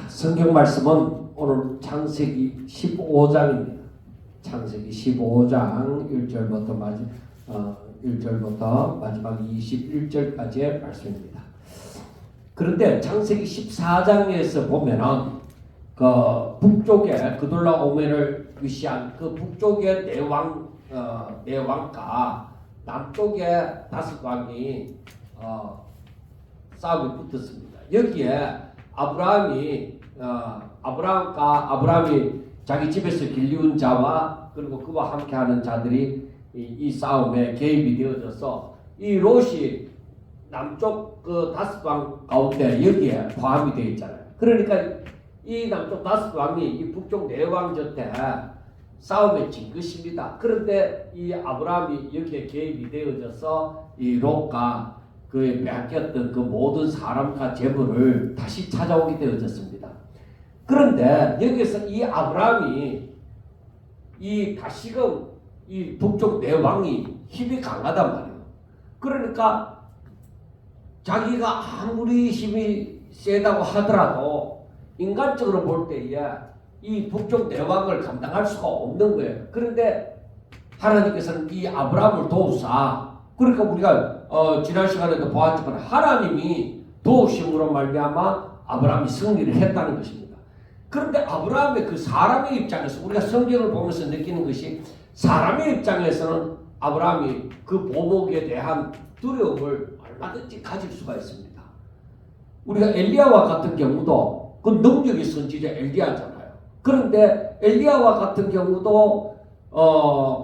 성경 말씀은 오늘 창세기 15장입니다. 창세기 15장 1절부터 마지막 21절까지의 말씀입니다. 그런데 창세기 14장에서 보면은 그 북쪽에 그돌라오멜을 위시한 그 북쪽의 내왕과 남쪽의 다섯 왕이 싸움이 붙었습니다. 여기에 아브라함이 자기 집에서 길리운 자와 그리고 그와 함께하는 자들이 이 싸움에 개입이 되어져서 이 롯이 남쪽 그 다섯 왕 가운데 여기에 포함이 되어 있잖아요. 그러니까 이 남쪽 다섯 왕이 이 북쪽 네 왕 곁에 싸움에 진 것입니다. 그런데 이 아브라함이 여기에 개입이 되어져서 이 롯과 그의 빼앗겼던 그 모든 사람과 재물을 다시 찾아오게 되어졌습니다. 그런데 여기서 이 아브라함이 이 다시금 이 북쪽 네 왕이 힘이 강하단 말이에요. 그러니까 자기가 아무리 힘이 세다고 하더라도 인간적으로 볼 때에 이 북쪽 네 왕을 감당할 수가 없는 거예요. 그런데 하나님께서는 이 아브라함을 도우사, 그러니까 우리가 지난 시간에도 보았지만 하나님이 도우심으로 말미암아 아브라함이 승리를 했다는 것입니다. 그런데 아브라함의 그 사람의 입장에서 우리가 성경을 보면서 느끼는 것이, 사람의 입장에서는 아브라함이 그 보복에 대한 두려움을 얼마든지 가질 수가 있습니다. 우리가 엘리야와 같은 경우도 그 능력의 선지자 엘리야잖아요. 그런데 엘리야와 같은 경우도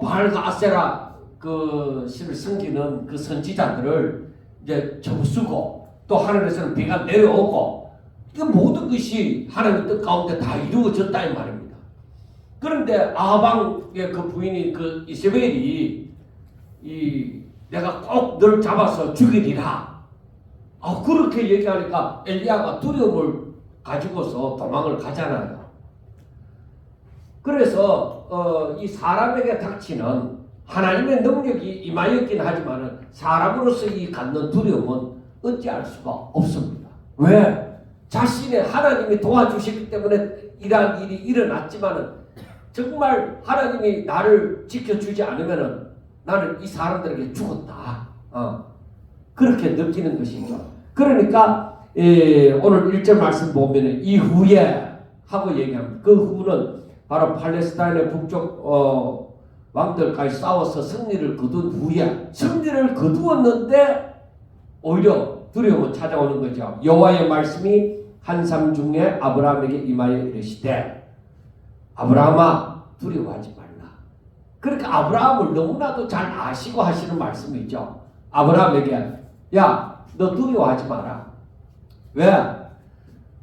바알과 아세라 그 신을 섬기는 그 선지자들을 이제 접수고, 또 하늘에서는 비가 내려오고, 이 모든 것이 하나님의 뜻 가운데 다 이루어졌다 이 말입니다. 그런데 아방의 그 부인이 그 이세벨이 내가 꼭 널 잡아서 죽이리라, 그렇게 얘기하니까 엘리야가 두려움을 가지고서 도망을 가잖아요. 그래서 이 사람에게 닥치는 하나님의 능력이 임하였긴 하지만 사람으로서 이 갖는 두려움은 어찌할 수가 없습니다. 왜? 자신의 하나님이 도와주시기 때문에 이러한 일이 일어났지만 정말 하나님이 나를 지켜주지 않으면 나는 이 사람들에게 죽었다, 그렇게 느끼는 것이죠. 그러니까 오늘 1절 말씀 보면 이후에 하고 얘기합니다. 그 후는 바로 팔레스타인의 북쪽 왕들까지 싸워서 승리를 거둔 후에, 승리를 거두었는데 오히려 두려움은 찾아오는 거죠. 여호와의 말씀이 한삼 중에 아브라함에게 임하여 이르시되 아브라함아 두려워하지 말라. 그러니까 아브라함을 너무나도 잘 아시고 하시는 말씀이죠. 아브라함에게 야, 너 두려워하지 마라. 왜?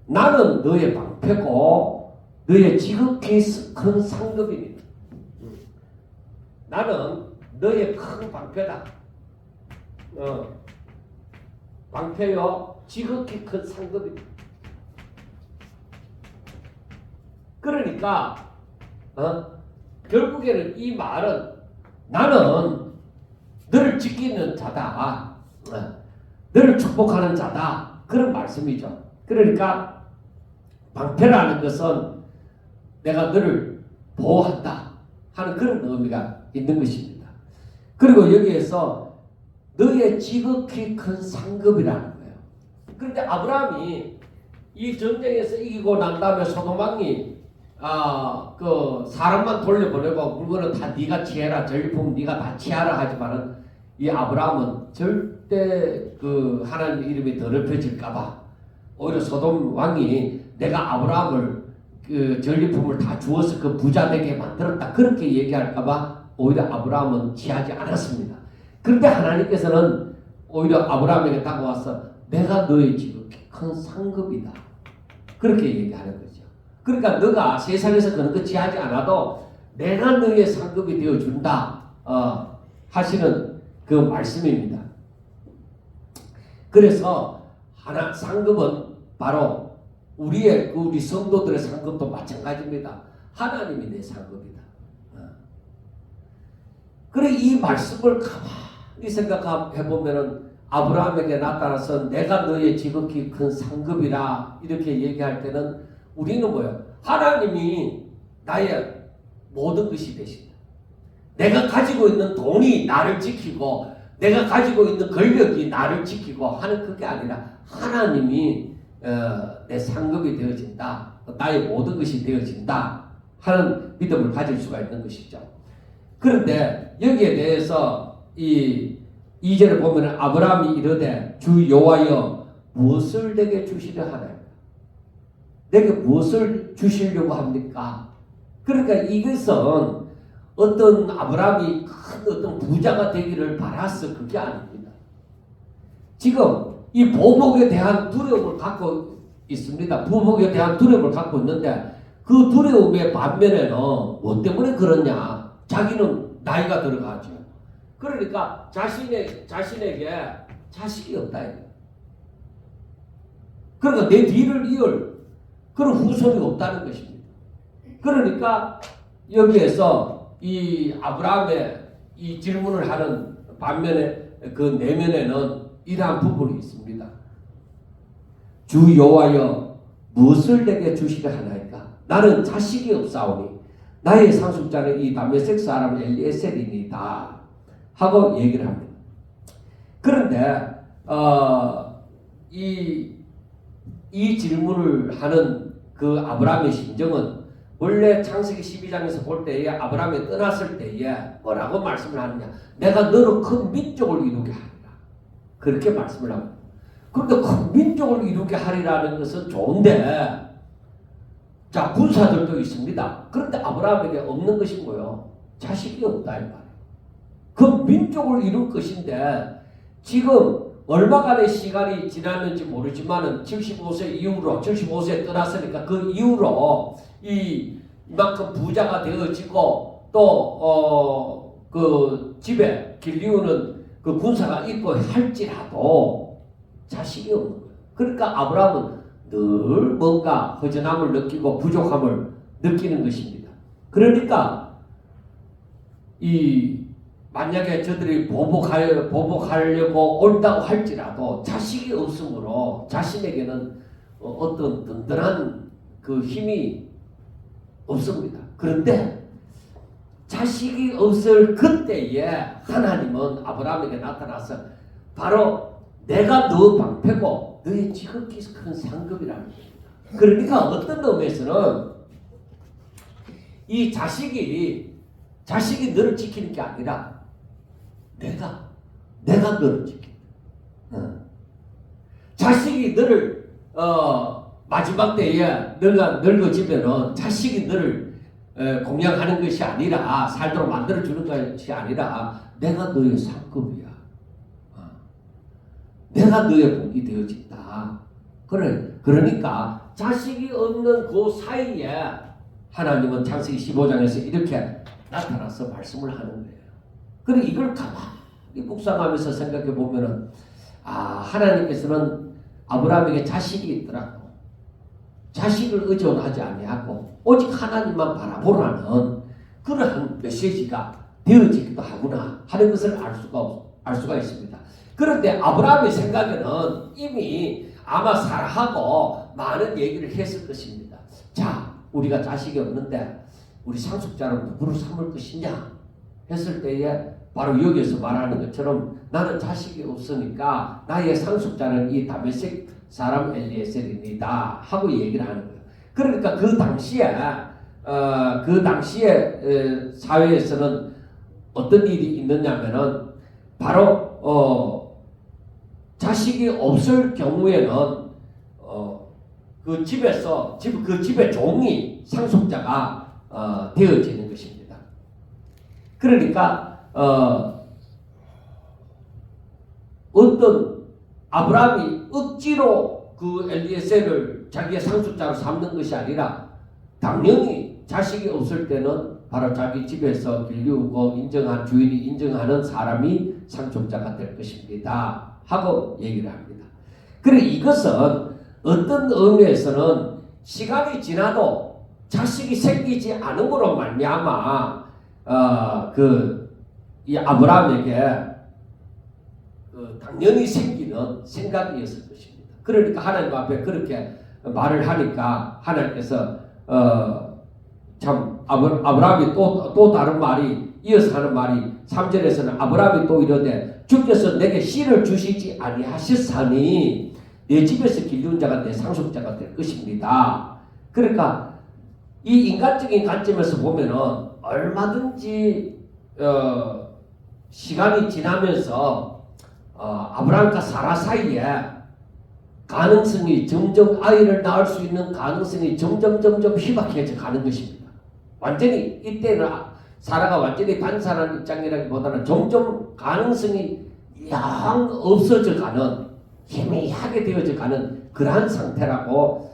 나는 너의 방패고 너의 지극히 큰 상급이니. 나는 너의 큰 방패다. 방패요, 지극히 큰 상급이다. 그러니까 결국에는 이 말은 나는 너를 지키는 자다, 너를 축복하는 자다, 그런 말씀이죠. 그러니까 방패라는 것은 내가 너를 보호한다 하는 그런 의미가 있는 것입니다. 그리고 여기에서 너의 지극히 큰 상급이라는 거예요. 그런데 아브라함이 이 전쟁에서 이기고 난 다음에 소돔왕이 그 사람만 돌려보내고 물건은 다 네가 취해라, 전리품 네가 다 취하라 하지만은 이 아브라함은 절대 그 하나님 이름이 더럽혀질까봐 오히려 소돔 왕이 내가 아브라함을 그 전리품을 다 주어서 그 부자 되게 만들었다, 그렇게 얘기할까봐 오히려 아브라함은 취하지 않았습니다. 그런데 하나님께서는 오히려 아브라함에게 다가와서 내가 너의 지극히 큰 상급이다, 그렇게 얘기하는 거죠. 그러니까 너가 세상에서 그런 거 취하지 않아도 내가 너의 상급이 되어준다 하시는 그 말씀입니다. 그래서 상급은 바로 우리 성도들의 상급도 마찬가지입니다. 하나님이 내 상급이다. 그래, 이 말씀을 가만히 생각해보면은 아브라함에게 나타나서 내가 너의 지극히 큰 상급이라 이렇게 얘기할 때는 우리는 뭐예요? 하나님이 나의 모든 것이 되신다. 내가 가지고 있는 돈이 나를 지키고 내가 가지고 있는 권력이 나를 지키고 하는 그게 아니라 하나님이 내 상급이 되어진다. 나의 모든 것이 되어진다 하는 믿음을 가질 수가 있는 것이죠. 그런데 여기에 대해서 이 2절을 보면 아브라함이 이르되 주 여호와여 무엇을 내게 주시려 하나이까? 내게 무엇을 주시려고 합니까? 그러니까 이것은 어떤 아브라함이 큰 어떤 부자가 되기를 바라서 그게 아닙니다. 지금 이 보복에 대한 두려움을 갖고 있습니다. 보복에 대한 두려움을 갖고 있는데 그 두려움의 반면에는 뭐 때문에 그러냐? 자기는 나이가 들어가죠. 그러니까 자신에게 자식이 없다. 그러니까 내 뒤를 이을 그런 후손이 없다는 것입니다. 그러니까 여기에서 이 아브라함의 이 질문을 하는 반면에 그 내면에는 이러한 부분이 있습니다. 주 여호와여 무엇을 내게 주시려 하나이까? 나는 자식이 없사오니 나의 상속자는 이 다메섹 사람 엘리에셀이니이다 하고 얘기를 합니다. 그런데 이 질문을 하는 그 아브라함의 심정은 원래 창세기 12장에서 볼 때에 아브라함이 떠났을 때에 뭐라고 말씀을 하느냐? 내가 너로 큰 민족을 이루게 하리라. 그렇게 말씀을 합니다. 그런데 큰 민족을 이루게 하리라는 것은 좋은데 자 군사들도 있습니다. 그런데 아브라함에게 없는 것인 거요. 자식이 없다 이 말이에요. 그 민족을 이룰 것인데 지금 얼마간의 시간이 지났는지 모르지만은 75세 이후로 75세에 떠났으니까 그 이후로 이만큼 부자가 되어지고 또 그 집에 길리우는 그 군사가 있고 할지라도 자식이 없는 거예요. 그러니까 아브라함은 늘 뭔가 허전함을 느끼고 부족함을 느끼는 것입니다. 그러니까 만약에 저들이 보복하려고 온다고 할지라도 자식이 없으므로 자신에게는 어떤 든든한 그 힘이 없습니다. 그런데 자식이 없을 그때에 하나님은 아브라함에게 나타나서 바로 내가 너 방패고 너의 지극히 큰 상급이라는 겁니다. 그러니까 어떤 의미에서는 이 자식이 너를 지키는 게 아니라 내가 너를 지킨다. 자식이 너를 마지막 때에 너가 늙어지면은 자식이 너를 공양하는 것이 아니라 살도록 만들어주는 것이 아니라 내가 너의 상급이야. 내가 너의 복이 되어진다. 그러니까 자식이 없는 그 사이에 하나님은 창세기 15장에서 이렇게 나타나서 말씀을 하는 거예요. 그리고 이걸 가만히 묵상하면서 생각해 보면은 하나님께서는 아브라함에게 자식이 있더라고. 자식을 의존하지 아니하고 오직 하나님만 바라보라는 그러한 메시지가 되어지기도 하구나 하는 것을 알 수가 있습니다. 그런데 아브라함의 생각에는 이미 아마 사라하고 많은 얘기를 했을 것입니다. 자, 우리가 자식이 없는데 우리 상속자는 누구를 삼을 것이냐 했을 때에 바로 여기에서 말하는 것처럼 나는 자식이 없으니까 나의 상속자는 이 다메섹 사람 엘리에셀입니다 하고 얘기를 하는 거예요. 그러니까 그 당시에 사회에서는 어떤 일이 있느냐면은 바로 자식이 없을 경우에는 그 집의 종이 상속자가 되어지는 것입니다. 그러니까 어떤 아브라함이 억지로 그 엘리에셀을 자기의 상속자로 삼는 것이 아니라 당연히 자식이 없을 때는 바로 자기 집에서 길리우고 주인이 인정하는 사람이 상속자가 될 것입니다 하고 얘기를 합니다. 그리고 이것은 어떤 의미에서는 시간이 지나도 자식이 생기지 않음으로 말미암아 이 아브라함에게 당연히 생기는 생각이었을 것입니다. 그러니까 하나님 앞에 그렇게 말을 하니까 하나님께서 참 아브라함이 또 다른 말이 이어서 하는 말이 3절에서는 아브라함이 또 이르되 주께서 내게 씨를 주시지 아니하셨사니 내 집에서 길리운 자가 내 상속자가 될 것입니다. 그러니까 이 인간적인 관점에서 보면은 얼마든지 시간이 지나면서 아브라함과 사라 사이에 가능성이 점점 아이를 낳을 수 있는 가능성이 점점 희박해져 가는 것입니다. 완전히 이때는 사라가 완전히 반사라는 입장이라기보다는 점점 가능성이 양 없어져 가는 희미하게 되어져 가는 그러한 상태라고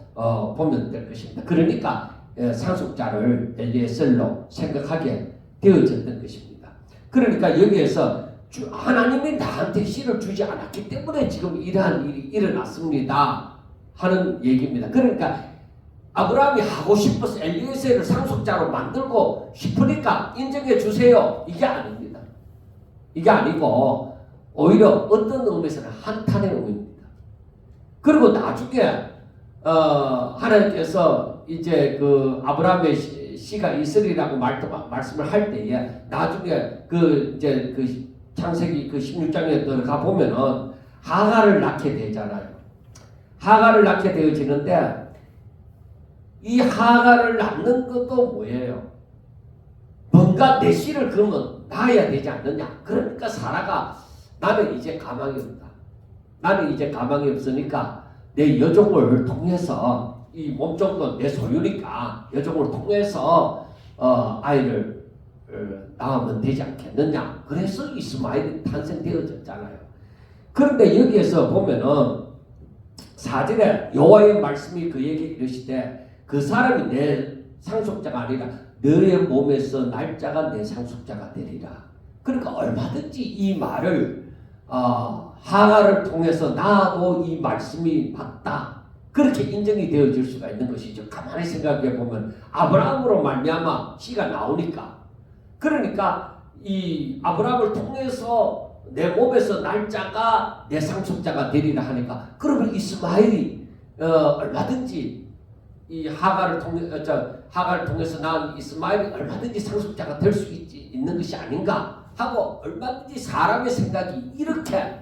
보면 될 것입니다. 그러니까 상속자를 엘리에셀로 생각하게 되어졌던 것입니다. 그러니까 여기에서 하나님이 나한테 씨를 주지 않았기 때문에 지금 이러한 일이 일어났습니다 하는 얘기입니다. 그러니까 아브라함이 하고 싶어서 엘리에셀을 상속자로 만들고 싶으니까 인정해 주세요 이게 아닙니다. 이게 아니고 오히려 어떤 의미에서는 한탄의 의미입니다. 그리고 나중에 하나님께서 이제 그 아브라함의 씨가 있으리라고 말씀을 할 때에 나중에 이제 창세기 16장에 들어가 보면은 하갈을 낳게 되잖아요. 하갈을 낳게 되어지는데 이 하갈을 낳는 것도 뭐예요? 뭔가 내 씨를 그러면 낳아야 되지 않느냐? 그러니까 사라가 나는 이제 가망이 없다. 나는 이제 가망이 없으니까 내 여종을 통해서 이 몸종도 내 소유니까 여종을 통해서 아이를 낳으면 되지 않겠느냐. 그래서 이스마엘이 탄생되어졌잖아요. 그런데 여기에서 보면은 4절에 여호와의 말씀이 그에게 이르시되 그 사람이 내 상속자가 아니라 너의 몸에서 날 자가 내 상속자가 되리라. 그러니까 얼마든지 이 말을 하갈을 통해서 나도 이 말씀이 맞다. 그렇게 인정이 되어질 수가 있는 것이죠. 가만히 생각해 보면 아브라함으로 말미암아 씨가 나오니까. 그러니까 이 아브라함을 통해서 내 몸에서 날 자가 내 상속자가 되리라 하니까 그러면 이스마엘이 얼마든지 이 하갈을 통해서 낳은 이스마엘이 얼마든지 상속자가 될 수 있는 것이 아닌가 하고 얼마든지 사람의 생각이 이렇게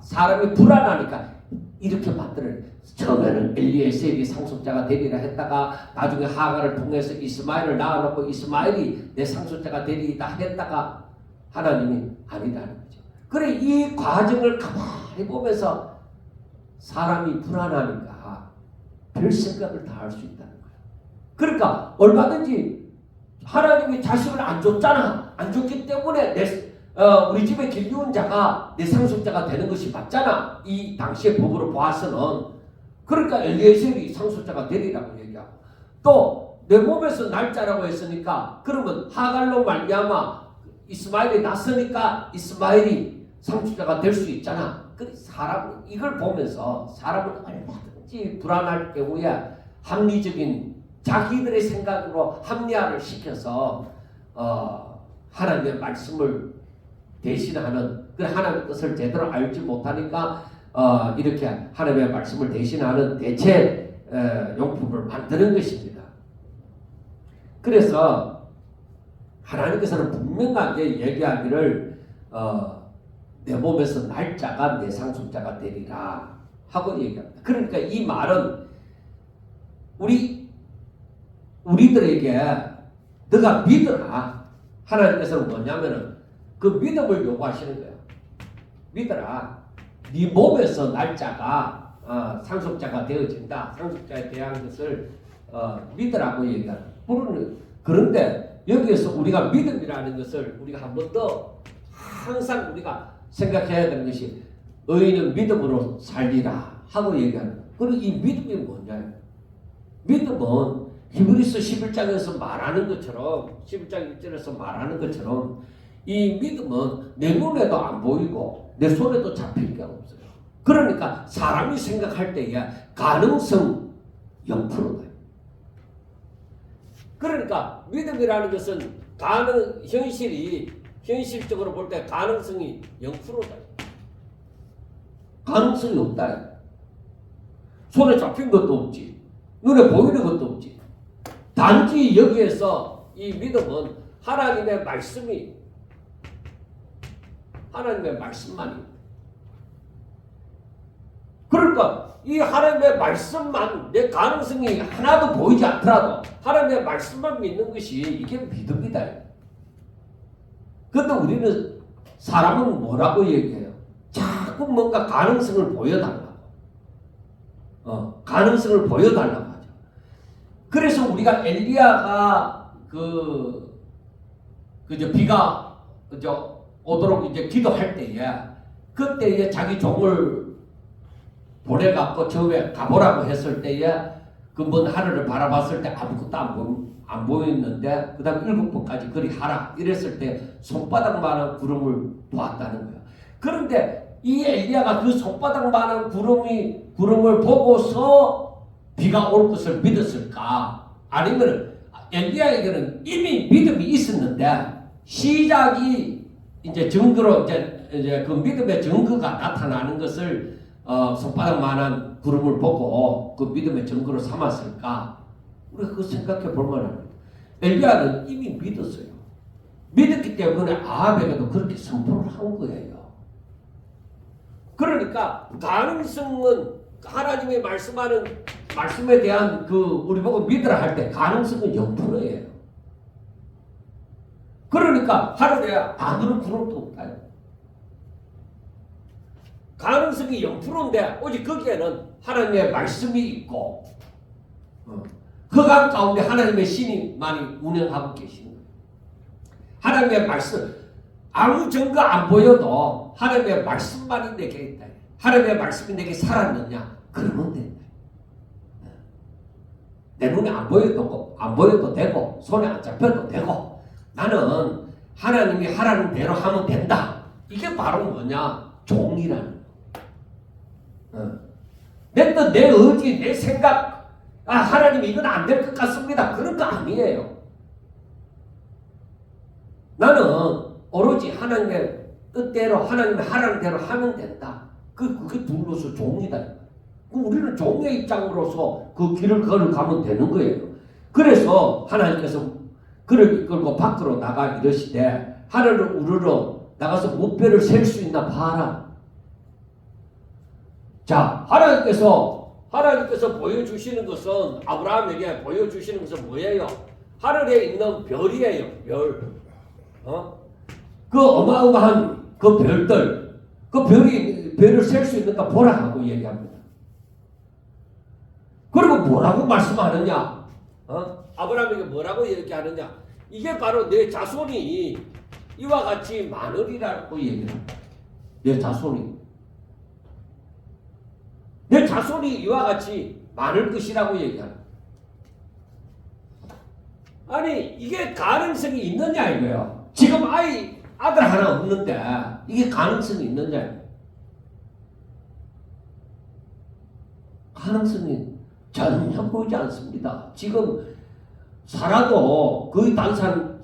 사람이 불안하니까 이렇게 만들어요. 처음에는 엘리에셀이 상속자가 되리라 했다가 나중에 하갈을 통해서 이스마엘을 낳아놓고 이스마엘이 내 상속자가 되리라 했다가 하나님이 아니라는 거죠. 그래 이 과정을 가만히 보면서 사람이 불안하니까 별 생각을 다 할 수 있다는 거예요. 그러니까 얼마든지 하나님이 자식을 안 줬잖아. 안 줬기 때문에 우리 집에 길리운 자가 내 상속자가 되는 것이 맞잖아. 이 당시의 법으로 봐서는. 그러니까 엘리에셀이 상속자가 되리라고 얘기하고 또 내 몸에서 날 자라고 했으니까 그러면 하갈로 말미암아 이스마엘이 났으니까 이스마엘이 상속자가 될 수 있잖아. 사람은 이걸 보면서 사람은 얼마든지 불안할 경우에 합리적인 자기들의 생각으로 합리화를 시켜서 하나님의 말씀을 대신하는 하나님의 뜻을 제대로 알지 못하니까 이렇게 하나님의 말씀을 대신하는 대체 용품을 만드는 것입니다. 그래서 하나님께서는 분명하게 얘기하기를 내 몸에서 날 자가 내 상속자가 되리라 하고 얘기합니다. 그러니까 이 말은 우리들에게 너가 믿어라. 하나님께서는 뭐냐면은 그 믿음을 요구하시는 거예요. 믿어라. 네 몸에서 날 자가 상속자가 되어진다. 상속자에 대한 것을 믿으라고 얘기하는. 그런데 여기에서 우리가 믿음이라는 것을 우리가 한 번 더 항상 우리가 생각해야 되는 것이 의인은 믿음으로 살리라 하고 얘기하는 거예요. 그리고 이 믿음이 뭐냐? 믿음은 히브리서 11장에서 말하는 것처럼 11장 1절에서 말하는 것처럼 이 믿음은 내 눈에도 안 보이고 내 손에도 잡힐 게 없어요. 그러니까 사람이 생각할 때에 가능성 0%다. 그러니까 믿음이라는 것은 현실적으로 볼 때 가능성이 0%다. 가능성이 없다. 손에 잡힌 것도 없지. 눈에 보이는 것도 없지. 단지 여기에서 이 믿음은 하나님의 말씀만이. 그러니까 이 하나님의 말씀만, 내 가능성이 하나도 보이지 않더라도 하나님의 말씀만 믿는 것이 이게 믿음이다. 그런데 우리는, 사람은 뭐라고 얘기해요? 자꾸 뭔가 가능성을 보여달라고. 가능성을 보여달라고 하죠. 그래서 우리가 엘리야가 비가 오도록 이제 기도할 때에, 그때에 자기 종을 보내갖고 저에 가보라고 했을 때에 그 먼 하늘을 바라봤을 때 아무것도 안 보였는데, 그 다음에 7번까지 그리 하라 이랬을 때 손바닥만한 구름을 보았다는 거야. 그런데 이 엘리야가 그 손바닥만한 구름을 보고서 비가 올 것을 믿었을까? 아니면 엘리야에게는 이미 믿음이 있었는데 시작이 이제 증거로 이제 그 믿음의 증거가 나타나는 것을 손바닥만한 구름을 보고 그 믿음의 증거로 삼았을까? 우리가 그거 생각해 볼 만합니다. 엘리야는 이미 믿었어요. 믿었기 때문에 아합에게도 그렇게 선포를 한 거예요. 그러니까 가능성은 하나님이 말씀하는 말씀에 대한 우리 보고 믿으라 할 때 가능성은 0%예요. 그러니까 하늘에 아무런 구름도 없다. 가능성이 0%인데 오직 거기에는 하나님의 말씀이 있고 흑암 가운데 하나님의 신이만이 운행하고 계시는 거예요. 하나님의 말씀, 아무 증거 안 보여도 하나님의 말씀만이 내게 있다. 하나님의 말씀이 내게 살았느냐? 그러면 된다. 내 눈에 안 보여도 되고 손에 안 잡혀도 되고 나는 하나님이 하라는 대로 하면 된다. 이게 바로 뭐냐? 종이라는 거. 내 뜻, 내 의지, 내 생각, 하나님이 이건 안 될 것 같습니다. 그런 거 아니에요. 나는 오로지 하나님의 뜻대로, 하나님의 하라는 대로 하면 된다. 그게 둘로서 종이다. 우리는 종의 입장으로서 그 길을 걸어가면 되는 거예요. 그래서 하나님께서 그를 이끌고 밖으로 나가 이르시되 하늘을 우러러 나가서 무뼈를 셀 수 있나 봐라. 자, 하나님께서 보여주시는 것은, 아브라함에게 보여주시는 것은 뭐예요? 하늘에 있는 별이에요. 별. 그 어마어마한 그 별들, 그 별을 셀 수 있는가 보라 하고 얘기합니다. 그리고 뭐라고 말씀하느냐? 아브라함에게 뭐라고 얘기하느냐? 이게 바로 내 자손이 이와 같이 많으리라고 얘기합니다. 내 자손이 이와 같이 많을 것이라고 얘기합니다. 아니, 이게 가능성이 있느냐 이거예요. 지금 아들 하나 없는데 이게 가능성이 있느냐? 가능성이 전혀 보이지 않습니다. 지금 살아도 거의 단산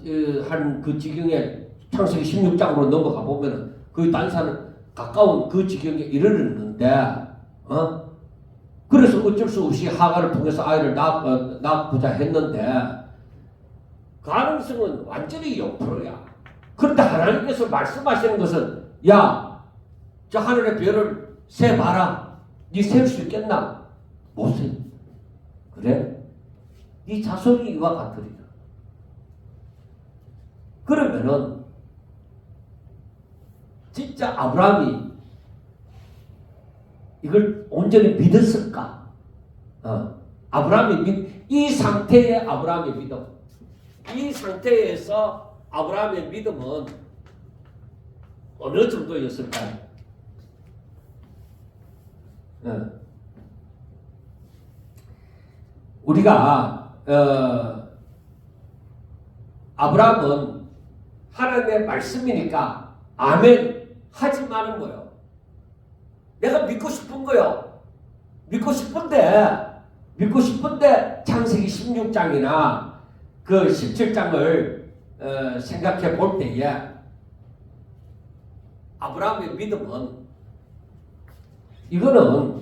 한 그 지경에 창세기 16장으로 넘어가 보면은 거의 단산 가까운 그 지경에 이르렀는데, 그래서 어쩔 수 없이 하가를 통해서 아이를 낳고자 했는데 가능성은 완전히 0%야. 그런데 하나님께서 말씀하시는 것은, 야, 저 하늘의 별을 세봐라. 네 셀 수 있겠나? 못 세. 그래? 네 자손이 이와 같으리라. 그러면은 진짜 아브라함이 이걸 온전히 믿었을까? 이 상태의 아브라함의 믿음, 이 상태에서 아브라함의 믿음은 어느 정도였을까요? 우리가 아브라함은 하나님의 말씀이니까 아멘 하지만은 뭐요? 내가 믿고 싶은 거요. 믿고 싶은데 창세기 16장이나 그 17장을 생각해 볼 때에 아브라함의 믿음은 이거는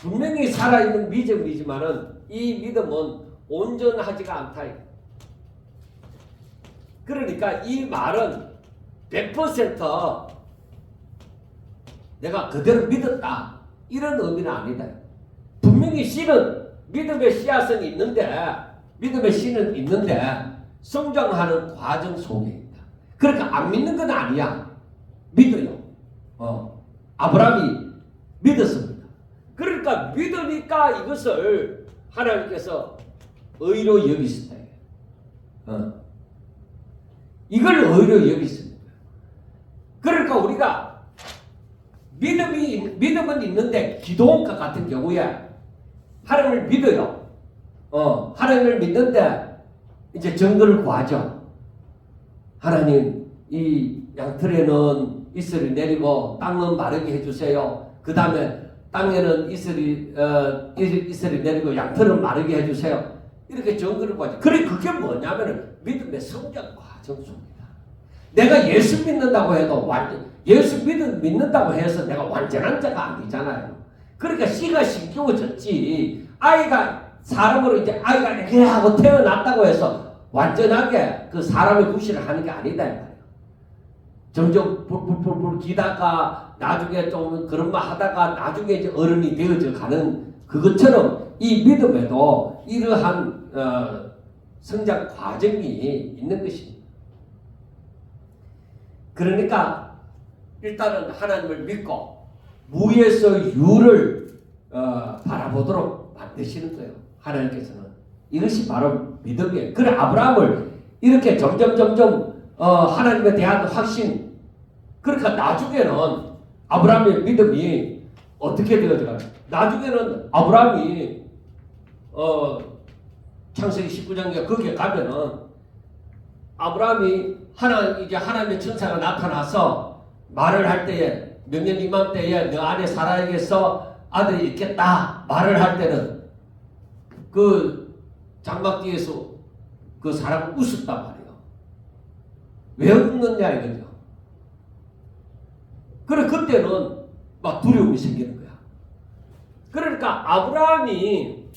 분명히 살아있는 믿음이지만은 이 믿음은 온전하지가 않다. 그러니까 이 말은 100% 내가 그대로 믿었다 이런 의미는 아니다. 분명히 씨는 믿음의 씨앗은 있는데 믿음의 씨는 있는데 성장하는 과정 속에 있다. 그러니까 안 믿는 건 아니야. 믿어요. 아브라함이 믿었습니다. 그러니까 믿으니까 이것을 하나님께서 의로 여기신다. 이걸 의로 여기십니다. 그러니까 우리가 믿음은 있는데 기도원과 같은 경우에 하나님을 믿어요. 하나님을 믿는데 이제 증거를 구하죠. 하나님, 이 양털에는 이슬이 내리고 땅은 마르게 해주세요. 그 다음에 땅에는 이슬이 내리고 양털은 마르게 해주세요. 이렇게 증거를 구하죠. 그래, 그게 뭐냐면은 믿음의 성장 과정 속이다. 내가 예수 믿는다고 해도 예수 믿는다고 해서 내가 완전한 자가 아니잖아요. 그러니까 씨가 심겨졌지. 사람으로 이제 아이가 이렇게 하고 태어났다고 해서 완전하게 그 사람의 구실을 하는 게 아니다 이 말이에요. 점점 불 기다가 나중에 좀 그런 말 하다가 나중에 이제 어른이 되어져 가는 그것처럼 이 믿음에도 이러한 성장 과정이 있는 것입니다. 그러니까 일단은 하나님을 믿고 무에서 유를 바라보도록 만드시는 거예요. 하나님께서는 이것이 바로 믿음이에요. 그래 아브라함을 이렇게 점점 하나님에 대한 확신. 그러니까 나중에는 아브라함의 믿음이 어떻게 되어져가요? 나중에는 아브라함이 창세기 19장에 거기에 가면은 아브라함이 이제 하나님의 천사가 나타나서 말을 할 때에 명년 이맘때에 너 안에 사라에게서 아들이 있겠다 말을 할 때는 그 장막 뒤에서 그 사람은 웃었단 말이에요. 왜 웃느냐 이거죠. 그래 그때는 막 두려움이 생기는 거야. 그러니까 아브라함이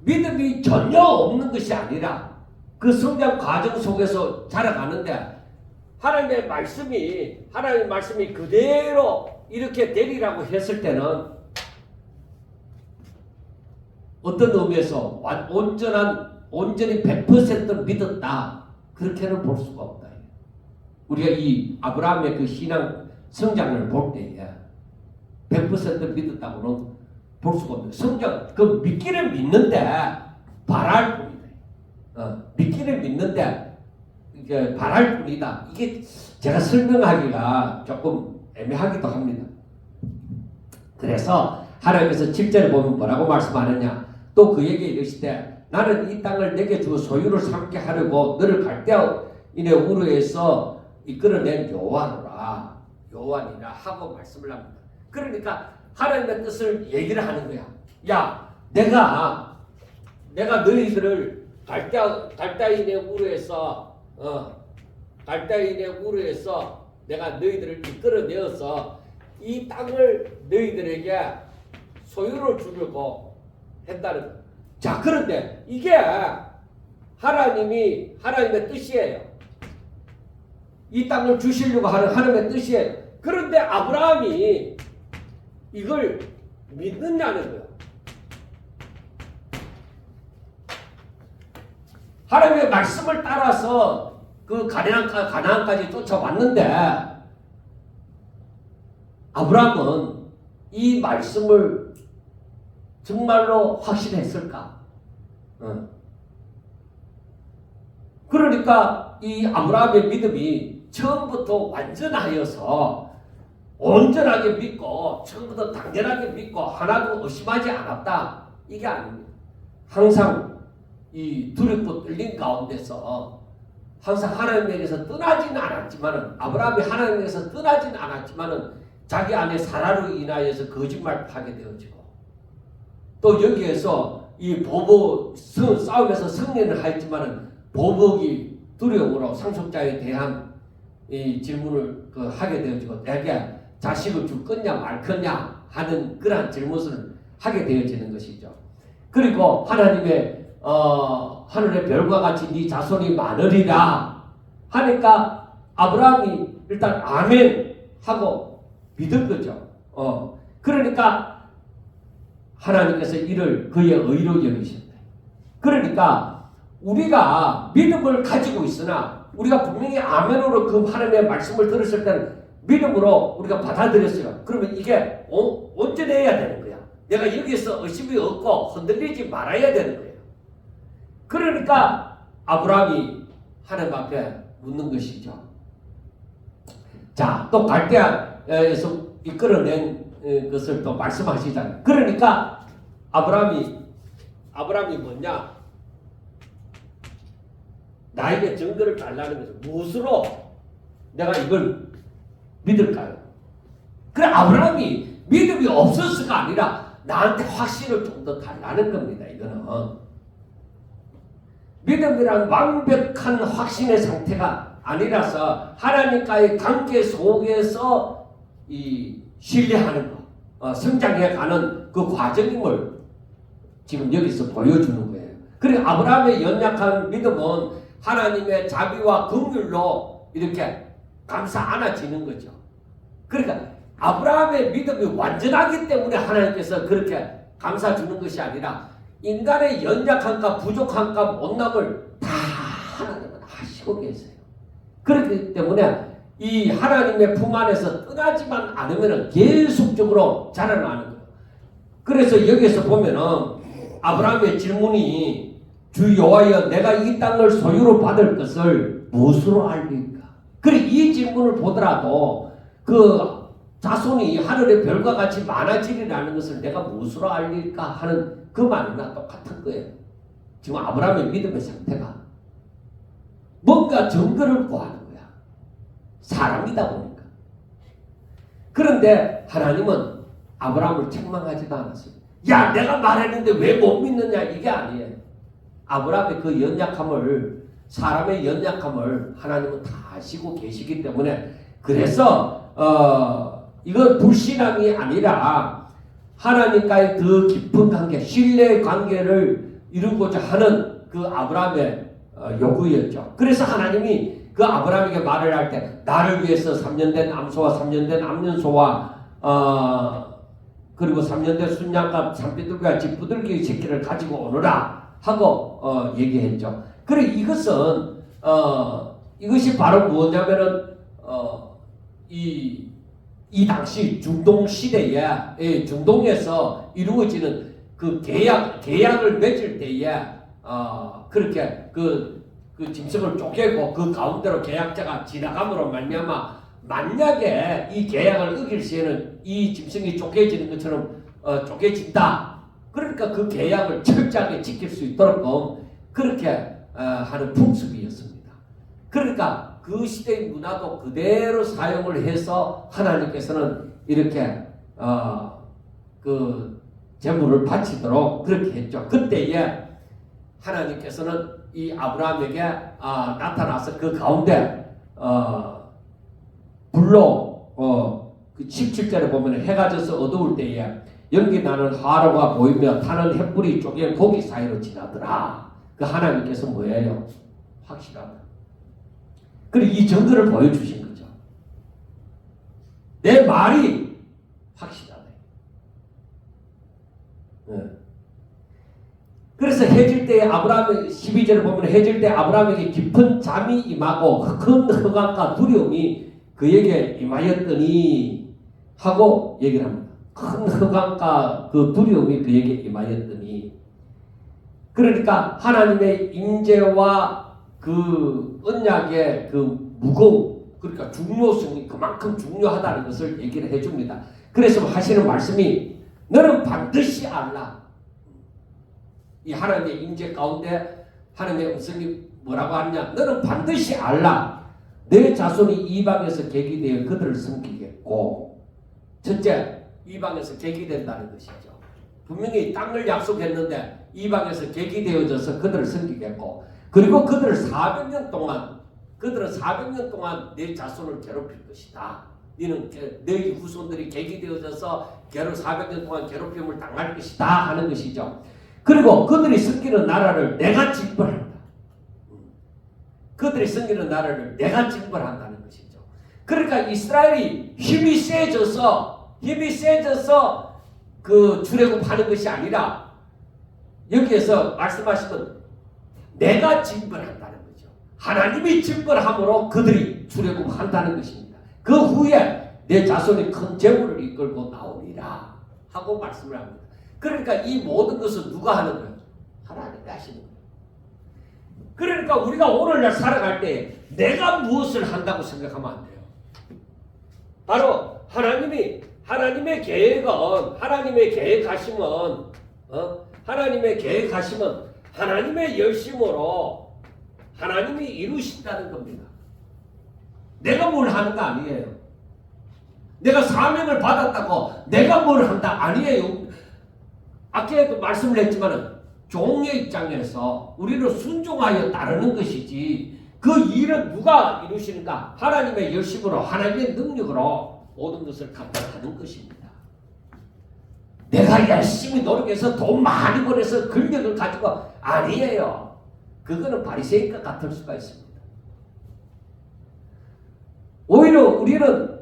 믿음이 전혀 없는 것이 아니라 그 성장 과정 속에서 자라가는데 하나님의 말씀이 그대로 이렇게 되리라고 했을 때는 어떤 의미에서 온전히 100% 믿었다 그렇게는 볼 수가 없다. 우리가 이 아브라함의 그 신앙 성장을 볼 때에 100% 믿었다고는 볼 수가 없는 성장 그 믿기는 믿는데 바랄 뿐이다. 믿기는 믿는데 이게 바랄 뿐이다. 이게 제가 설명하기가 조금 애매하기도 합니다. 그래서 하나님께서 7절에 보면 뭐라고 말씀하느냐? 또 그에게 이르시되 나는 이 땅을 내게 주어 소유를 삼게 하려고 너를 갈대아인의 우르에서 이끌어낸 요한이라 하고 말씀을 합니다. 그러니까 하나님의 뜻을 얘기를 하는 거야. 야, 내가 너희들을 갈대아인의 우르에서 내가 너희들을 이끌어내어서 이 땅을 너희들에게 소유로 주려고 했다는 거야. 자, 그런데 이게 하나님의 뜻이에요. 이 땅을 주시려고 하는 하나님의 뜻이에요. 그런데 아브라함이 이걸 믿느냐는 거예요. 하나님의 말씀을 따라서 그 가나안까지 쫓아왔는데 아브라함은 이 말씀을 정말로 확신했을까? 그러니까 이 아브라함의 믿음이 처음부터 완전하여서 온전하게 믿고 처음부터 당연하게 믿고 하나도 의심하지 않았다. 이게 아닙니다. 항상 이 두렵고 떨림 가운데서 항상 하나님에게서 떠나지는 않았지만은 아브라함이 하나님에게서 떠나지는 않았지만은 자기 안에 사라로 인하여서 거짓말하게 되어지고 또 여기에서 이 보복 싸움에서 승리를 하였지만은 보복이 두려움으로 상속자에 대한 이 질문을 하게 되어지고 내게 자식을 줄 거냐 말 거냐 하는 그러한 질문을 하게 되어지는 것이죠. 그리고 하나님의 하늘의 별과 같이 네 자손이 많으리라 하니까 아브라함이 일단 아멘 하고 믿은 거죠. 그러니까 하나님께서 이를 그의 의로 여기셨다. 그러니까 우리가 믿음을 가지고 있으나 우리가 분명히 아멘으로 그 하나님의 말씀을 들었을 때는 믿음으로 우리가 받아들였어요. 그러면 이게 온전해야 되는 거야. 내가 여기서 의심이 없고 흔들리지 말아야 되는 거예요. 그러니까 아브라함이 하나님 앞에 묻는 것이죠. 자, 또 갈대아에서 이끌어낸 것을 또 말씀하시잖아요. 그러니까 아브라함이 뭐냐? 나에게 증거를 달라는 거죠. 무엇으로 내가 이걸 믿을까요? 그래, 아브라함이 믿음이 없었을까 아니라 나한테 확신을 좀 더 달라는 겁니다. 이거는 믿음이란 완벽한 확신의 상태가 아니라서 하나님과의 관계 속에서 이 신뢰하는 거, 성장해가는 그 과정임을 지금 여기서 보여주는 거예요. 그리고 아브라함의 연약한 믿음은 하나님의 자비와 긍휼로 이렇게 감싸 안아지는 거죠. 그러니까 아브라함의 믿음이 완전하기 때문에 하나님께서 그렇게 감싸주는 것이 아니라 인간의 연약함과 부족함과 못남을 다 하나님은 하시고 계세요. 그렇기 때문에 이 하나님의 품 안에서 떠나지만 않으면 계속적으로 자라나는 거예요. 그래서 여기서 보면은 아브라함의 질문이 주 여호와여 내가 이 땅을 소유로 받을 것을 무엇으로 알리까? 그래 이 질문을 보더라도 그 자손이 하늘의 별과 같이 많아지리라는 것을 내가 무엇으로 알릴까 하는 그 말이나 똑같은 거예요. 지금 아브라함의 믿음의 상태가 뭔가 증거를 구하는 거야. 사람이다 보니까. 그런데 하나님은 아브라함을 책망하지도 않았어요. 야 내가 말했는데 왜 못 믿느냐 이게 아니에요. 아브라함의 그 연약함을 사람의 연약함을 하나님은 다 아시고 계시기 때문에 그래서 이건 불신앙이 아니라 하나님과의 더 깊은 관계, 신뢰의 관계를 이루고자 하는 그 아브라함의 요구였죠. 그래서 하나님이 그 아브라함에게 말을 할 때 나를 위해서 3년 된 암소와 3년 된 암년소와 그리고 3년 된 순양과 산비둘기와 집부들기 새끼를 가지고 오너라 하고 얘기했죠. 그래 이것이 바로 뭐냐면은 이 당시 중동 시대에 중동에서 이루어지는 그 계약을 맺을 때에 그렇게 그 짐승을 쪼개고 그 가운데로 계약자가 지나감으로 말미암아 만약에 이 계약을 어길 시에는 이 짐승이 쪼개지는 것처럼 쪼개진다. 그러니까 그 계약을 철저하게 지킬 수 있도록 그렇게 하는 풍습이었습니다. 그러니까 그 시대의 문화도 그대로 사용을 해서 하나님께서는 이렇게 그 제물을 바치도록 그렇게 했죠. 그때에 하나님께서는 이 아브라함에게 나타나서 그 가운데 불로 그 17절에 보면 해가 져서 어두울 때에 연기 나는 화로가 보이며 타는 횃불이 쪼개 고기 사이로 지나더라. 그 하나님께서 뭐예요? 확실하다. 그리고 이 증거를 보여주신 거죠. 내 말이 확실하다. 그래서 해질 때에 아브라함의 12절을 보면 해질 때 아브라함에게 깊은 잠이 임하고 큰 흑암과 두려움이 그에게 임하였더니 하고 얘기를 합니다. 큰 흑암과 그 두려움이 그에게 임하였더니 그러니까 하나님의 임재와 그 언약의 그 무거움 그러니까 중요성이 그만큼 중요하다는 것을 얘기를 해줍니다. 그래서 하시는 말씀이 너는 반드시 알라. 이 하나님의 임재 가운데 하나님의 음성이 뭐라고 하느냐 너는 반드시 알라. 내 자손이 이방에서 계기되어 그들을 섬기겠고 첫째 이방에서 계기된다는 것이죠. 분명히 땅을 약속했는데 이방에서 계기되어져서 그들을 섬기겠고 그리고 그들은 400년 동안 내 자손을 괴롭힐 것이다. 너는 너희 후손들이 객이 되어져서 400년 동안 괴롭힘을 당할 것이다 하는 것이죠. 그리고 그들이 섬기는 나라를 내가 징벌한다. 그들이 섬기는 나라를 내가 징벌한다는 것이죠. 그러니까 이스라엘이 힘이 세져서 그 출애굽하는 것이 아니라 여기에서 말씀하시면 내가 징벌한다는 거죠. 하나님이 징벌함으로 그들이 출애굽한다는 것입니다. 그 후에 내 자손이 큰 재물을 이끌고 나오리라 하고 말씀을 합니다. 그러니까 이 모든 것은 누가 하는 거예요? 하나님이 하시는 거예요. 그러니까 우리가 오늘날 살아갈 때 내가 무엇을 한다고 생각하면 안 돼요. 바로 하나님의 계획은 하나님의 계획하심은 하나님의 열심으로 하나님이 이루신다는 겁니다. 내가 뭘 하는 거 아니에요. 내가 사명을 받았다고 내가 뭘 한다 아니에요. 아까도 말씀을 했지만 종의 입장에서 우리는 순종하여 따르는 것이지 그 일은 누가 이루시는가? 하나님의 열심으로 하나님의 능력으로 모든 것을 감당하는 것입니다. 내가 열심히 노력해서 돈 많이 벌어서 근력을 가지고 아니에요. 그거는 바리새인과 같을 수가 있습니다. 오히려 우리는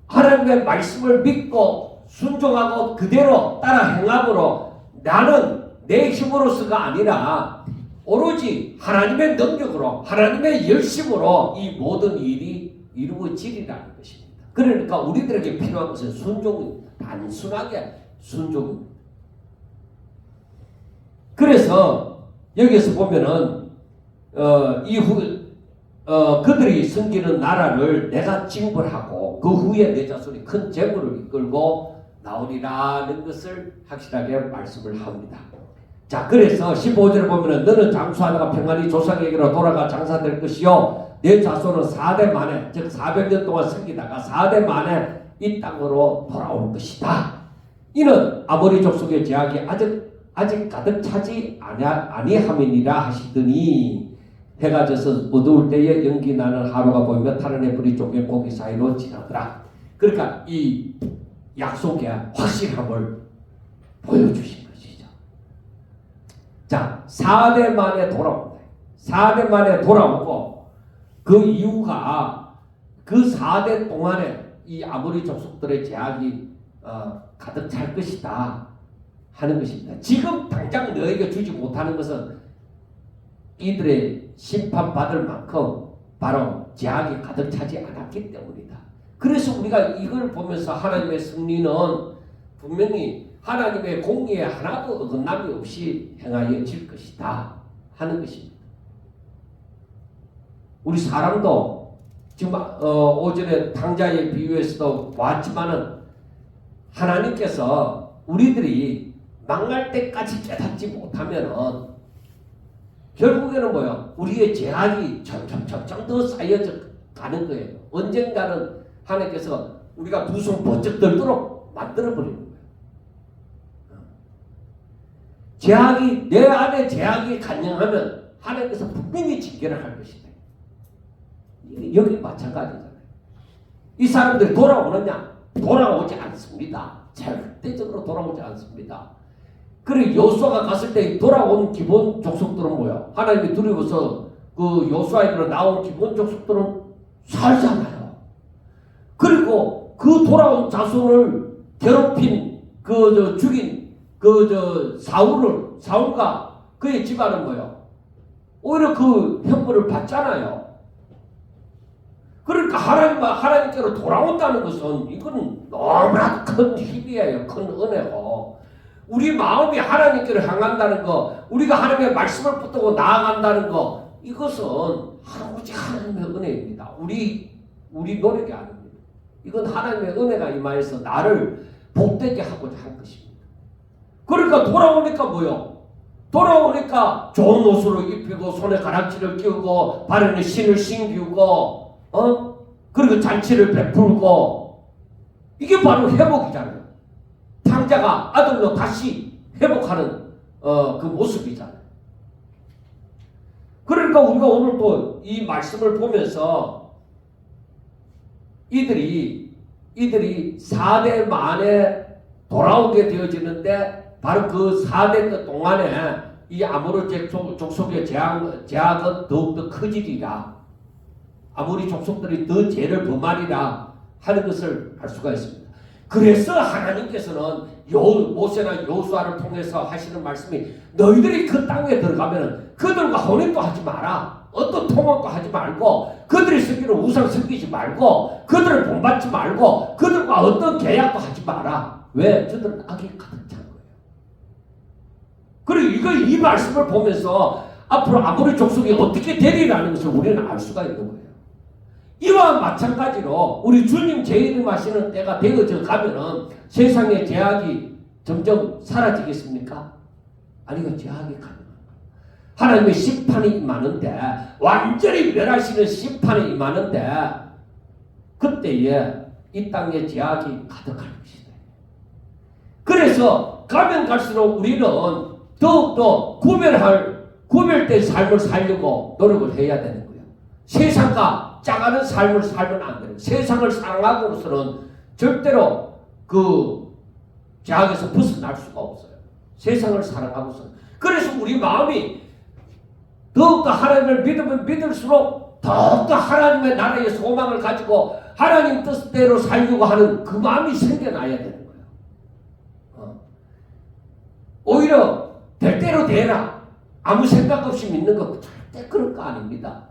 하나님의 말씀을 믿고 순종하고 그대로 따라 행함으로 나는 내 힘으로서가 아니라 오로지 하나님의 능력으로 하나님의 열심으로 이 모든 일이 이루어지리라는 것입니다. 그러니까 우리들에게 필요한 것은 순종입니다. 단순하게 순종입니다. 그래서 여기서 보면은 그들이 섬기는 나라를 내가 징벌하고 그 후에 내 자손이 큰 재물을 이끌고 나오리라는 것을 확실하게 말씀을 합니다. 자, 그래서 15절을 보면은 너는 장수하다가 평안히 조상에게로 돌아가 장사될 것이요 내 자손은 4대 만에 즉 400년 동안 섬기다가 4대 만에 이 땅으로 돌아올 것이다. 이는 아모리 족속의 제약이 아직 가득 차지 아니함이니라 하시더니 해가 져서 어두울 때에 연기 나는 하루가 보이며 타는 해 불이 쪼개 고기 사이로 지나더라. 그러니까 이 약속의 확실함을 보여주신 것이죠. 자, 4대 만에 돌아온다. 4대 만에 돌아오고 그 이유가 그 4대 동안에 이 아모리 족속들의 제약이 가득 찰 것이다 하는 것입니다. 지금 당장 너에게 주지 못하는 것은 이들의 심판받을 만큼 바로 제약이 가득 차지 않았기 때문이다. 그래서 우리가 이걸 보면서 하나님의 승리는 분명히 하나님의 공의에 하나도 어긋남이 없이 행하여질 것이다 하는 것입니다. 우리 사람도 지금 오전에 탕자의 비유에서도 보았지만은 하나님께서 우리들이 망할 때까지 깨닫지 못하면은 결국에는 뭐요? 우리의 제약이 점점 더 쌓여져 가는 거예요. 언젠가는 하나님께서 우리가 두 손 번쩍 들도록 만들어버리는 거예요. 제약이, 내 안에 제약이 간영하면 하나님께서 분명히 징계를 할 것이다. 여기 마찬가지잖아요. 이 사람들이 돌아오느냐? 돌아오지 않습니다. 절대적으로 돌아오지 않습니다. 그리고 여호수아가 갔을 때 돌아온 기본 족속들은 뭐야? 하나님이 두려워서 그 여호수아에게로 나온 기본 족속들은 살잖아요. 그리고 그 돌아온 자손을 괴롭힌 죽인 사울과 그의 집안은 뭐예요? 오히려 그 형벌을 받잖아요. 그러니까 하나님께로 돌아온다는 것은 이건 너무나 큰 힘이에요. 큰 은혜고. 우리 마음이 하나님께로 향한다는 거, 우리가 하나님의 말씀을 붙들고 나아간다는 거, 이것은 오직 하나님의 은혜입니다. 우리 노력이 아닙니다. 이건 하나님의 은혜가 임하여서 나를 복되게 하고자 한 것입니다. 그러니까 돌아오니까 뭐요? 돌아오니까 좋은 옷으로 입히고 손에 가락지를 끼우고 발에는 신을 신기우고 그리고 잔치를 베풀고 이게 바로 회복이잖아요. 탕자가 아들로 다시 회복하는 그 모습이잖아요. 그러니까 우리가 오늘 또 이 말씀을 보면서 이들이 이들이 4대 만에 돌아오게 되어지는데 바로 그 4대 동안에 이 아모르 족속의 제약은 더욱더 커지리라. 아모리 족속들이 더 죄를 범하리라 하는 것을 알 수가 있습니다. 그래서 하나님께서는 모세나 여호수아를 통해서 하시는 말씀이 너희들이 그 땅에 들어가면 그들과 혼인도 하지 마라. 어떤 통혼도 하지 말고 그들이 섬기는 우상 섬기지 말고 그들을 본받지 말고 그들과 어떤 계약도 하지 마라. 왜? 저들은 악이 가득 찬 거예요. 그리고 이 말씀을 보면서 앞으로 아모리 족속이 어떻게 되리라는 것을 우리는 알 수가 있는 거예요. 이와 마찬가지로 우리 주님 재림하시는 때가 되어져 가면은 세상의 제약이 점점 사라지겠습니까? 아니요, 제약이 가능합니다. 하나님의 심판이 임하는데, 완전히 멸하시는 심판이 임하는데, 그때에 이 땅에 제약이 가득할 것이다. 그래서 가면 갈수록 우리는 더욱더 구별된 삶을 살려고 노력을 해야 되는 거예요. 세상과 짜가는 삶을 살면 안 돼요. 세상을 사랑하고서는 절대로 그 제약에서 벗어날 수가 없어요. 세상을 사랑하고서는. 그래서 우리 마음이 더욱더 하나님을 믿으면 믿을수록 더욱더 하나님의 나라의 소망을 가지고 하나님 뜻대로 살려고 하는 그 마음이 생겨나야 되는 거예요. 오히려 될 대로 되라. 아무 생각 없이 믿는 거 절대 그런 거 아닙니다.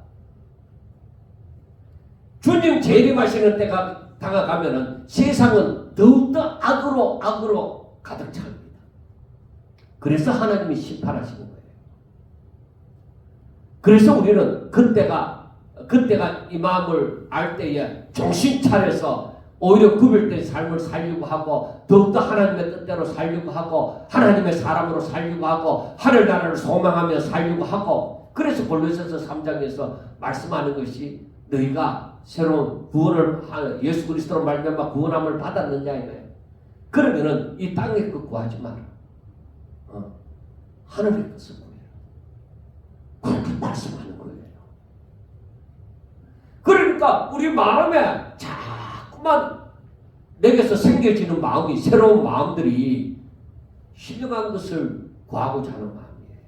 주님 재림하시는 때가 다가가면은 세상은 더욱더 악으로 가득 찹니다. 그래서 하나님이 심판하시는 거예요. 그래서 우리는 그때가 이 마음을 알 때에 정신 차려서 오히려 구별된 삶을 살려고 하고 더욱더 하나님의 뜻대로 살려고 하고 하나님의 사람으로 살려고 하고 하늘나라를 소망하며 살려고 하고 그래서 골로새서 3장에서 말씀하는 것이 너희가 새로운 구원을 예수 그리스도로 말미암아 구원함을 받았느냐 이거예요. 그러면은 이 땅의 것 구하지 마라. 하늘의 것을 구해라. 그렇게 말씀하는 거예요. 그러니까 우리 마음에 자꾸만 내게서 생겨지는 마음이 새로운 마음들이 신령한 것을 구하고자 하는 마음이에요.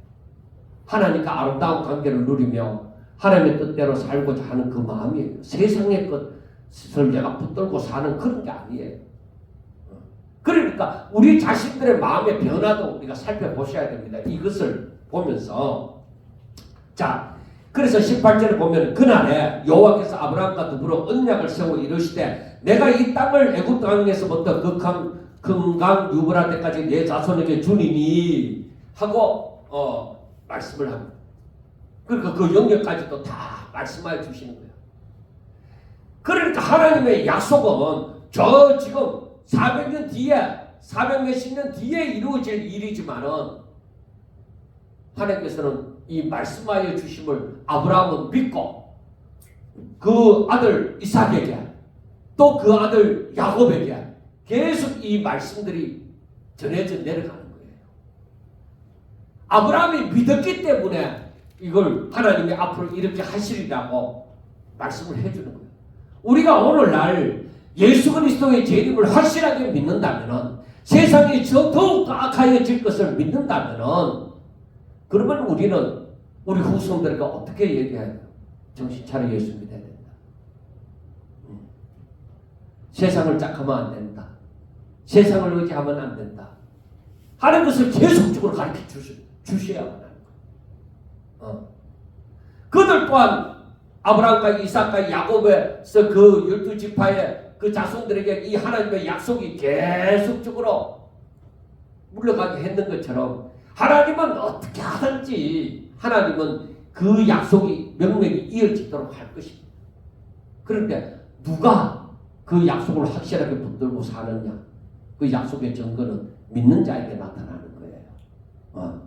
하나님과 아름다운 관계를 누리며 하나님의 뜻대로 살고자 하는 그 마음이에요. 세상의 것을 내가 붙들고 사는 그런 게 아니에요. 그러니까 우리 자신들의 마음의 변화도 우리가 살펴보셔야 됩니다. 이것을 보면서 자, 그래서 18절에 보면 그날에 여호와께서 아브라함과 더불어 언약을 세워 이르시되 내가 이 땅을 애굽 땅에서부터 금강 유브라 때까지 내 자손에게 주니니 하고 말씀을 합니다. 그러니까 그 영역까지도 다 말씀하여 주시는 거예요. 그러니까 하나님의 약속은 저 지금 400년 뒤에 400몇십 년 뒤에 이루어질 일이지만은 하나님께서는 이 말씀하여 주심을 아브라함은 믿고 그 아들 이삭에게 또 그 아들 야곱에게 계속 이 말씀들이 전해져 내려가는 거예요. 아브라함이 믿었기 때문에 이걸 하나님이 앞으로 이렇게 하시리라고 말씀을 해주는 거예요. 우리가 오늘날 예수 그리스도의 재림을 확실하게 믿는다면 세상이 더욱 악하여질 것을 믿는다면 그러면 우리는 우리 후손들과 어떻게 얘기해요? 정신 차려 예수 믿어야 된다. 세상을 짝하면 안 된다. 세상을 의지하면 안 된다. 하는 것을 계속적으로 가르쳐 주셔야만 하는 거예요. 그들 또한 아브라함과 이삭과 야곱에서 그 12지파의 그 자손들에게 이 하나님의 약속이 계속적으로 물러가게 했는 것처럼 하나님은 어떻게 하든지 하나님은 그 약속이 명맥이 이어지도록 할 것입니다. 그런데 누가 그 약속을 확실하게 붙들고 사느냐, 그 약속의 증거는 믿는 자에게 나타나는 거예요.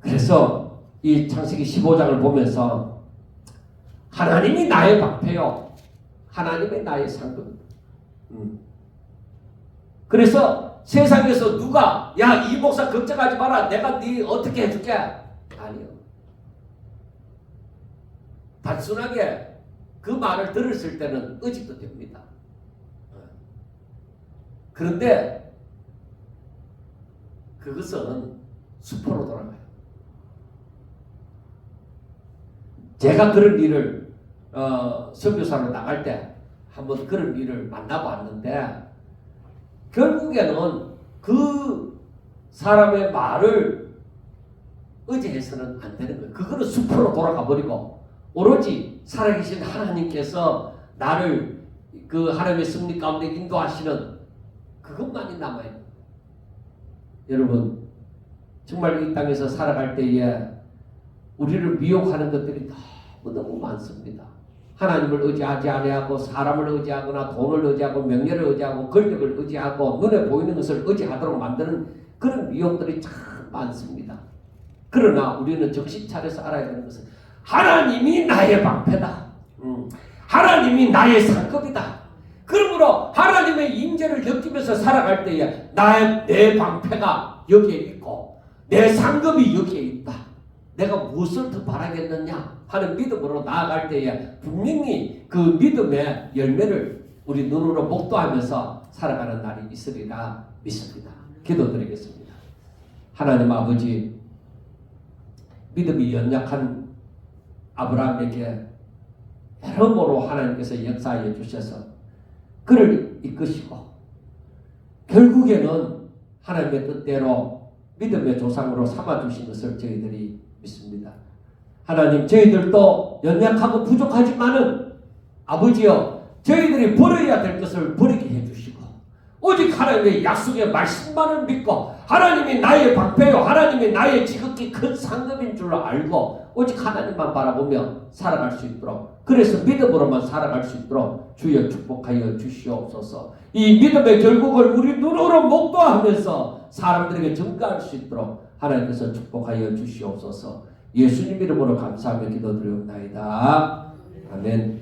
그래서 이 창세기 15장을 보면서 하나님이 나의 방패요, 하나님의 나의 상급. 그래서 세상에서 누가 야 이 목사 걱정하지 마라, 내가 네 어떻게 해줄게, 아니요. 단순하게 그 말을 들었을 때는 의지도 됩니다. 그런데 그것은 수포로 돌아가요. 제가 그런 일을 선교사로 나갈 때 한번 그런 일을 만나봤는데 결국에는 그 사람의 말을 의지해서는 안 되는 거예요. 그거는 수포로 돌아가 버리고 오로지 살아계신 하나님께서 나를 그 하나님의 승리 가운데 인도하시는 그것만이 남아요. 여러분 정말 이 땅에서 살아갈 때에 우리를 미혹하는 것들이 너무 많습니다. 하나님을 의지하지 아니하고 사람을 의지하거나 돈을 의지하고 명예를 의지하고 권력을 의지하고 눈에 보이는 것을 의지하도록 만드는 그런 미혹들이 참 많습니다. 그러나 우리는 정신 차려서 알아야 되는 것은 하나님이 나의 방패다. 하나님이 나의 상급이다. 그러므로 하나님의 임재를 느끼면서 살아갈 때에 내 방패가 여기에 있고 내 상급이 여기에 있다. 내가 무엇을 더 바라겠느냐 하는 믿음으로 나아갈 때에 분명히 그 믿음의 열매를 우리 눈으로 목도하면서 살아가는 날이 있으리라 믿습니다. 기도드리겠습니다. 하나님 아버지, 믿음이 연약한 아브라함에게 여러모로 하나님께서 역사해 주셔서 그를 이끄시고 결국에는 하나님의 뜻대로 믿음의 조상으로 삼아주신 것을 저희들이 믿습니다. 하나님, 저희들도 연약하고 부족하지만은 아버지여, 저희들이 버려야 될 것을 버리게 해주시고 오직 하나님의 약속의 말씀만을 믿고 하나님이 나의 방패요 하나님이 나의 지극히 큰 상급인 줄 알고 오직 하나님만 바라보며 살아갈 수 있도록, 그래서 믿음으로만 살아갈 수 있도록 주여 축복하여 주시옵소서. 이 믿음의 결국을 우리 눈으로 목도하면서 사람들에게 전가할 수 있도록 하나님께서 축복하여 주시옵소서. 예수님 이름으로 감사하며 기도드리옵나이다. 아멘.